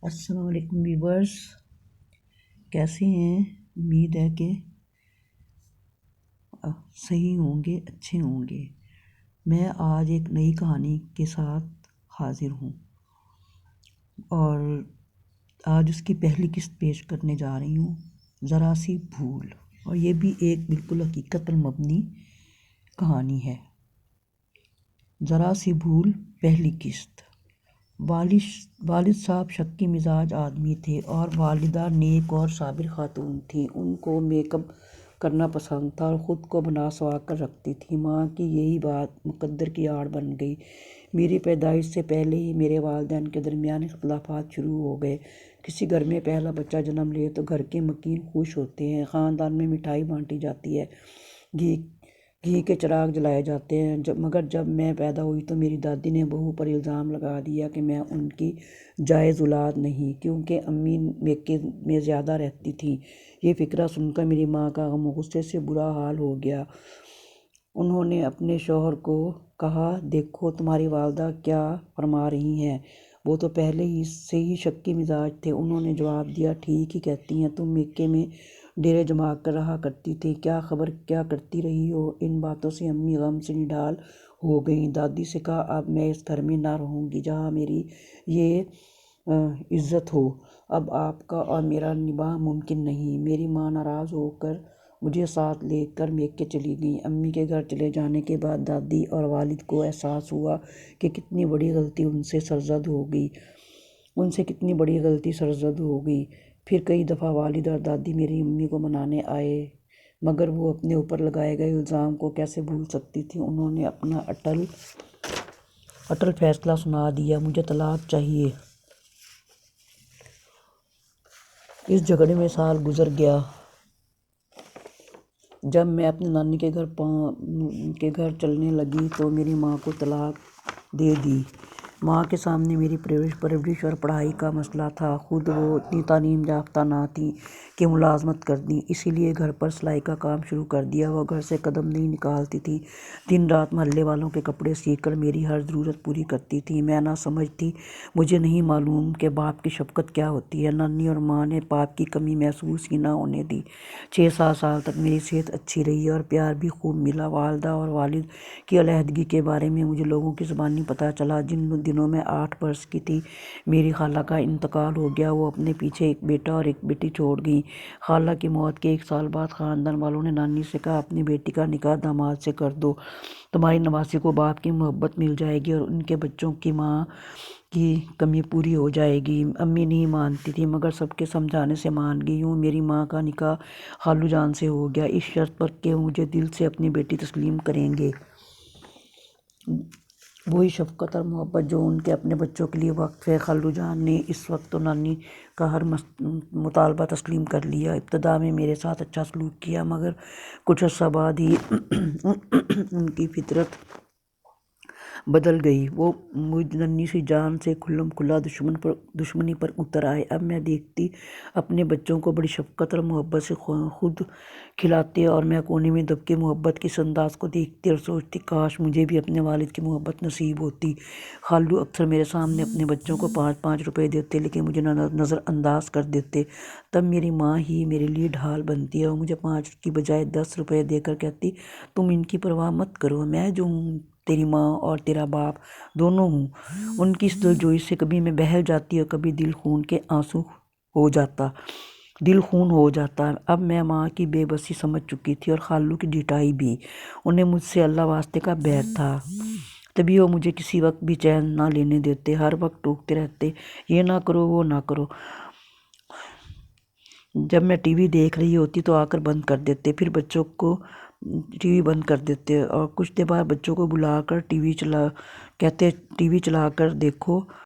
السلام علیکم ویورز، کیسے ہیں؟ امید ہے کہ صحیح ہوں گے، اچھے ہوں گے۔ میں آج ایک نئی کہانی کے ساتھ حاضر ہوں اور آج اس کی پہلی قسط پیش کرنے جا رہی ہوں، ذرا سی بھول۔ اور یہ بھی ایک بالکل حقیقت پر مبنی کہانی ہے۔ ذرا سی بھول، پہلی قسط۔ والد صاحب شکی مزاج آدمی تھے اور والدہ نیک اور صابر خاتون تھیں۔ ان کو میک اپ کرنا پسند تھا اور خود کو بنا سنوار کر رکھتی تھیں۔ ماں کی یہی بات مقدر کی آڑ بن گئی۔ میری پیدائش سے پہلے ہی میرے والدین کے درمیان اختلافات شروع ہو گئے۔ کسی گھر میں پہلا بچہ جنم لے تو گھر کے مکین خوش ہوتے ہیں، خاندان میں مٹھائی بانٹی جاتی ہے، گھی کے چراغ جلائے جاتے ہیں۔ مگر جب میں پیدا ہوئی تو میری دادی نے بہو پر الزام لگا دیا کہ میں ان کی جائز اولاد نہیں، کیونکہ امی میکے میں زیادہ رہتی تھیں۔ یہ فقرہ سن کر میری ماں کا غم و غصے سے برا حال ہو گیا۔ انہوں نے اپنے شوہر کو کہا، دیکھو تمہاری والدہ کیا فرما رہی ہیں، وہ تو پہلے ہی سے ہی شکی مزاج تھے۔ انہوں نے جواب دیا، ٹھیک ہی کہتی ہیں، تم میکے میں ڈیرے جما کر رہا کرتی تھی، کیا خبر کیا کرتی رہی ہو۔ ان باتوں سے امی غم سے نڈال ہو گئیں۔ دادی سے کہا، اب میں اس گھر میں نہ رہوں گی جہاں میری یہ عزت ہو۔ اب آپ کا اور میرا نباہ ممکن نہیں۔ میری ماں ناراض ہو کر مجھے ساتھ لے کر میکے چلی گئیں۔ امی کے گھر چلے جانے کے بعد دادی اور والد کو احساس ہوا کہ کتنی بڑی غلطی ان سے سرزد ہو گئی۔ پھر کئی دفعہ والد اور دادی میری امی کو منانے آئے، مگر وہ اپنے اوپر لگائے گئے الزام کو کیسے بھول سکتی تھیں۔ انہوں نے اپنا اٹل فیصلہ سنا دیا، مجھے طلاق چاہیے۔ اس جھگڑے میں سال گزر گیا۔ جب میں اپنی نانی کے گھر چلنے لگی تو میری ماں کو طلاق دے دی۔ ماں کے سامنے میری پرورش اور پڑھائی کا مسئلہ تھا۔ خود وہ اتنی تعلیم یافتہ نہ تھیں کہ ملازمت کر دیں، اسی لیے گھر پر سلائی کا کام شروع کر دیا۔ وہ گھر سے قدم نہیں نکالتی تھیں، دن رات محلے والوں کے کپڑے سی کر میری ہر ضرورت پوری کرتی تھیں۔ میں نہ سمجھ تھی، مجھے نہیں معلوم کہ باپ کی شفقت کیا ہوتی ہے۔ نانی اور ماں نے باپ کی کمی محسوس ہی نہ ہونے دی۔ 6-7 سال تک میری صحت اچھی رہی اور پیار بھی خوب ملا۔ والدہ اور والد کی علیحدگی کے بارے میں مجھے لوگوں کی زبانی پتہ چلا۔ جن دنوں میں 8 برس کی تھی، میری خالہ کا انتقال ہو گیا۔ وہ اپنے پیچھے ایک بیٹا اور ایک بیٹی چھوڑ گئیں۔ خالہ کی موت کے 1 سال بعد خاندان والوں نے نانی سے کہا، اپنی بیٹی کا نکاح داماد سے کر دو، تمہاری نواسی کو باپ کی محبت مل جائے گی اور ان کے بچوں کی ماں کی کمی پوری ہو جائے گی۔ امی نہیں مانتی تھیں، مگر سب کے سمجھانے سے مان گئی۔ یوں میری ماں کا نکاح خالو جان سے ہو گیا، اس شرط پر کہ وہ مجھے دل سے اپنی بیٹی تسلیم کریں گے۔ وہی شفقت اور محبت جو ان کے اپنے بچوں کے لیے وقف ہے۔ خالو جان نے اس وقت تو نانی کا ہر مطالبہ تسلیم کر لیا۔ ابتدا میں میرے ساتھ اچھا سلوک کیا، مگر کچھ عرصہ بعد ہی ان کی فطرت بدل گئی۔ وہ مجھ ننھی سی جان سے کھلم کھلا دشمنی پر اتر آئے۔ اب میں دیکھتی اپنے بچوں کو بڑی شفقت اور محبت سے خود کھلاتے اور میں کونے میں دب کے محبت کے اس انداز کو دیکھتی اور سوچتی، کاش مجھے بھی اپنے والد کی محبت نصیب ہوتی۔ خالو اکثر میرے سامنے اپنے بچوں کو 5-5 روپے دیتے، لیکن مجھے نظر انداز کر دیتے۔ تب میری ماں ہی میرے لیے ڈھال بنتی ہے اور مجھے 5 کی بجائے 10 روپے دے کر کہتی، تم ان کی پرواہ مت کرو، میں جو ہوں تیری ماں اور تیرا باپ دونوں ہوں۔ ان کی اس دلجوئی سے کبھی میں بہل جاتی اور کبھی دل خون ہو جاتا۔ اب میں ماں کی بے بسی سمجھ چکی تھی اور خالو کی ڈھٹائی بھی۔ انہیں مجھ سے اللہ واسطے کا بیر تھا، تبھی وہ مجھے کسی وقت بھی چین نہ لینے دیتے، ہر وقت ٹوکتے رہتے، یہ نہ کرو وہ نہ کرو۔ جب میں ٹی وی دیکھ رہی ہوتی تو آ کر بند کر دیتے، پھر بچوں کو ٹی وی بند کر دیتے اور کچھ دیر بعد بچوں کو بلا کر ٹی وی چلا کر دیکھو۔